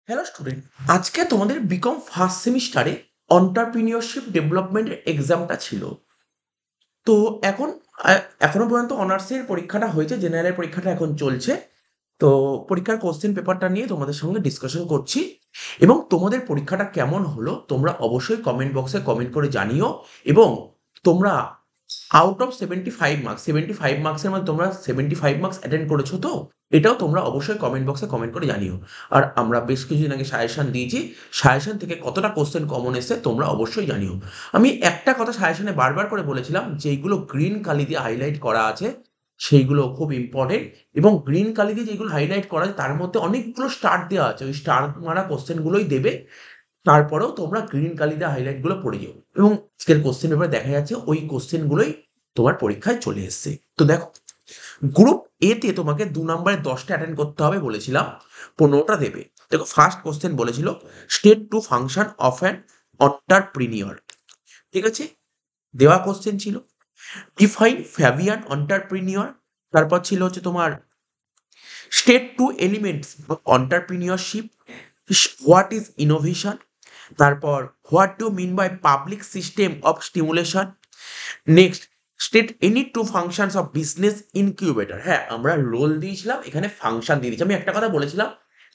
Hello student, আজকে তোমাদের BCom first সেমিস্টারে অন্টারপ্রিনিয়রশিপ ডেভেলপমেন্টের এক্সামটা ছিল। তো এখন এখনো পর্যন্ত অনার্সের পরীক্ষাটা হয়েছে, জেনারেল পরীক্ষাটা এখন চলছে। তো পরীক্ষার কোশ্চেন পেপারটা নিয়ে তোমাদের সঙ্গে ডিসকাশন করছি, এবং তোমাদের পরীক্ষাটা কেমন হলো তোমরা অবশ্যই কমেন্ট বক্সে কমেন্ট করে জানিও। এবং তোমরা আউট অফ 75 মার্কসের মধ্যে তোমরা 75 মার্কস অ্যাটেন্ড করেছো, তো এটাও তোমরা অবশ্যই কমেন্ট বক্সে কমেন্ট করে জানিও। আর আমরা বেশ কিছুদিন আগে সাজেশন দিয়েছি, সাজেশন থেকে কতটা কোশ্চেন কমন এসে তোমরা অবশ্যই জানিও। আমি একটা কথা সাজেশনে বারবার করে বলেছিলাম, যেইগুলো গ্রিন কালি দিয়ে হাইলাইট করা আছে সেইগুলো খুব ইম্পর্টেন্ট। এবং গ্রিন কালি দিয়ে যেগুলো হাইলাইট করা আছে তার মধ্যে অনেকগুলো স্টার দেওয়া আছে, ওই স্টার মারা কোশ্চেনগুলোই দেবে। তারপরেও তোমরা গ্রিন কালি দিয়ে হাইলাইটগুলো পড়ে যাও, এবং আজকের কোশ্চেন পেপারে দেখা যাচ্ছে ওই কোশ্চেনগুলোই তোমার পরীক্ষায় চলে এসছে। তো দেখো, গ্রুপ এ তে তোমাকে 2 নম্বরে 10টা অ্যাটেন্ড করতে হবে বলেছিলাম, 15টা দেবে। দেখো, ফার্স্ট কোশ্চেন বলেছিল state to function of an entrepreneur. ঠিক আছে, দেওয়া কোশ্চেন ছিল ডিফাইন ফ্যাবিয়ান অন্টারপ্রিনিয়র। তারপর ছিল হচ্ছে তোমার state two elements of entrepreneurship, what is innovation. তারপর what do mean by public system of stimulation. Next, state any two functions of business incubator. হ্যাঁ, আমরা রোল দিয়েছিলাম, এখানে ফাংশন দিয়ে দিয়েছি। আমি একটা কথা বলেছিলাম,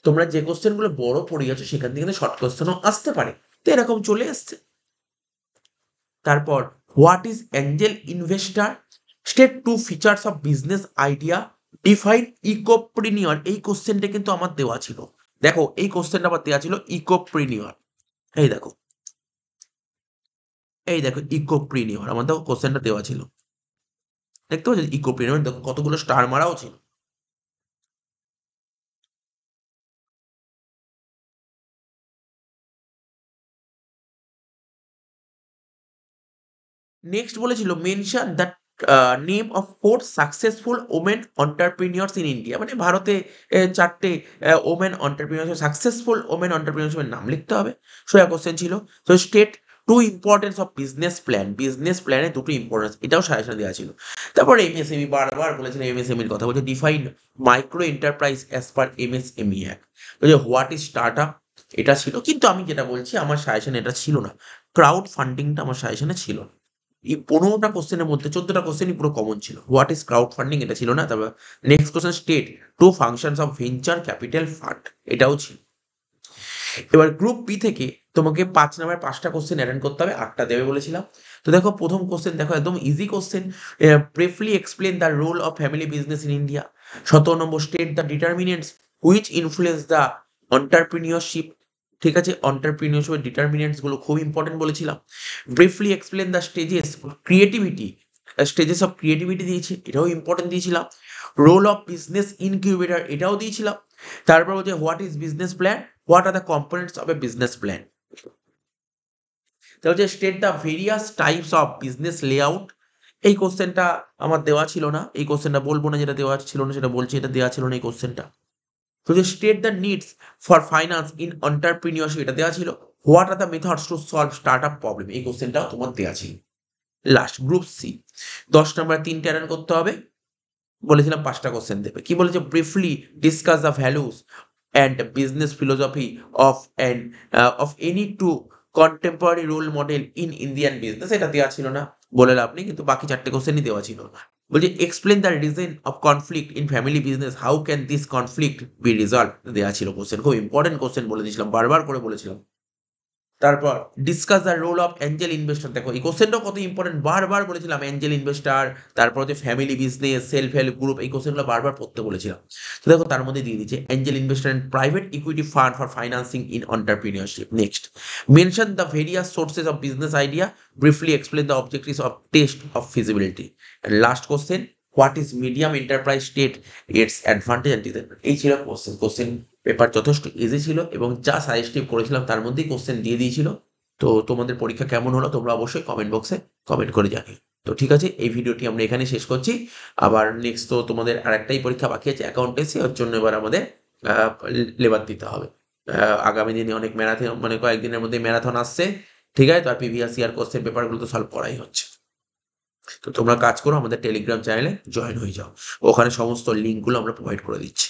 তোমরা যে কোশ্চেনগুলো বড় পড়ে যাচ্ছ সেখান থেকে কিন্তু শর্ট কোশ্চেনও আসতে পারে, তো এরকম চলে এসছে। তারপর what is angel investor, state two features of business idea, define ecopreneur. এই কোশ্চেনটা কিন্তু আমার দেওয়া ছিল। দেখো, এই কোশ্চেনটা আমার দেওয়া ছিল ইকোপ্রিনিয়র। এই দেখো, এই দেখো ইকোপ্রিনিয়র আমার দেখো কোশ্চেনটা দেওয়া ছিল। দেখতে পাচ্ছ ইকোপ্রিনিয়র, দেখো কতগুলো স্টার মারাও ছিল। নেক্সট বলেছিল mention the name of 4 successful women entrepreneurs in India. মানে ভারতে 4টে ওমেন অন্টারপ্রিনিয়র, সাকসেসফুল ওমেন অন্টারপ্রিনিয়রশিপের নাম লিখতে হবে। সোজা কোশ্চেন ছিল। তো state two importance of business plan, business প্ল্যানে দুটো ইম্পর্টেন্স, এটাও সাজেশন দেওয়া ছিল। তারপর এমএসএমই, বারবার বলেছিলাম এমএসএমইর কথা, বলছে define micro enterprise as per MSME act. বলছে হোয়াট ইজ স্টার্ট আপ, এটা ছিল। কিন্তু আমি যেটা বলছি, আমার সাজেশনে এটা ছিল না। ক্রাউড ফান্ডিংটা আমার সাজেশনে ছিল না। এই 15টা কোশ্চেনের মধ্যে 14টা কোশ্চেনই পুরো কমন ছিল, হোয়াট ইজ ক্রাউড ফান্ডিং এটা ছিল না। তারপর next question state to functions of venture capital fund, এটাও ছিল। এবার গ্রুপ বি থেকে তোমাকে 5 নম্বরের 5টা কোশ্চেন অ্যাটেন্ড করতে হবে, 8টা দেবে বলেছিলাম। তো দেখো, প্রথম কোশ্চেন দেখো, একদম easy question. Briefly explain the role of family business in India. 17 number, state the determinants which influence the entrepreneurship. ঠিক আছে, অন্টারপ্রিনিয়রশিপের ডিটারমিনেন্টস গুলো খুব ইম্পর্টেন্ট বলেছিলাম। Briefly explain the stages creativity, stages of creativity দিয়েছি, এটাও ইম্পর্টেন্ট দিয়েছিলাম। রোল অফ বিজনেস ইনকিউবেটর, এটাও দিয়েছিলাম। তারপর হচ্ছে what is business plan, what are the components of A business plan. তাহলে হচ্ছে state the various types of business layout. এই কোশ্চেনটা আমার দেওয়া ছিল না, এই কোশ্চেনটা বলবো না, যেটা দেওয়া ছিল না সেটা বলছি, এটা দেওয়া ছিল না এই কোশ্চেনটা। তো যে state the needs for finance in entrepreneurship, এটা দেওয়া ছিল। What are the methods to solve start up problem, এই কোশ্চেনটাও তোমার দেওয়া ছিল। লাস্ট গ্রুপ সি, 10 নম্বর 3টে অ্যাটেন্ড করতে হবে বলেছিলাম, 5টা কোশ্চেন দেবে। কি বলেছে, briefly discuss the values and business philosophy of and of any two contemporary role model in Indian business, এটা দেওয়া ছিল না, বলে লাভ নেই। কিন্তু বাকি 4টে কোশ্চেনই দেওয়া ছিল। বলছে explain the reason of conflict in family business, how can this conflict be resolved, দেওয়া ছিল কোশ্চেন, খুব ইম্পর্টেন্ট কোশ্চেন বলে দিয়েছিলাম, বারবার করে বলেছিলাম। তারপর discuss the role of angel investor, দেখো এই কোশ্চেনটাও কত ইম্পর্টেন্ট, বারবার বলেছিলাম অ্যাঞ্জেল ইনভেস্টর। তারপর হচ্ছে family business, self help group, এই কোশ্চেনগুলো বারবার পড়তে বলেছিলাম। তো দেখো, তার মধ্যে দিয়ে দিচ্ছে Angel investor and private equity fund for financing in entrepreneurship. Next, mention the various sources of business idea, briefly explain the objectives of test of feasibility. And last question, what is medium enterprise state, it's advantage and disadvantage. এই ছিল question. Question paper যথেষ্ট easy ছিল, এবং যা suggestive করেছিলাম তার মধ্যেই question দিয়ে দিয়েছিল। তো তোমাদের পরীক্ষা কেমন হলো তোমরা অবশ্যই কমেন্ট বক্সে কমেন্ট করে জানিও। তো ঠিক আছে, এই ভিডিওটি আমরা এখানে শেষ করছি। আবার নেক্সট তো তোমাদের আরেকটাই পরীক্ষা বাকি আছে, অ্যাকাউন্টেন্সি, ওর জন্য এবার আমাদের লেবার দিতে হবে। আগামী দিনে অনেক ম্যারাথন, মানে কয়েকদিনের মধ্যে ম্যারাথন আসছে। ঠিক আছে, তো আর প্রিভিয়াস ইয়ার কোশ্চেন পেপারগুলো তো সলভ করাই হচ্ছে। তো তোমরা কাজ করো, আমাদের টেলিগ্রাম চ্যানেলে জয়েন হয়ে যাও, ওখানে সমস্ত লিঙ্কগুলো আমরা প্রোভাইড করে দিচ্ছি।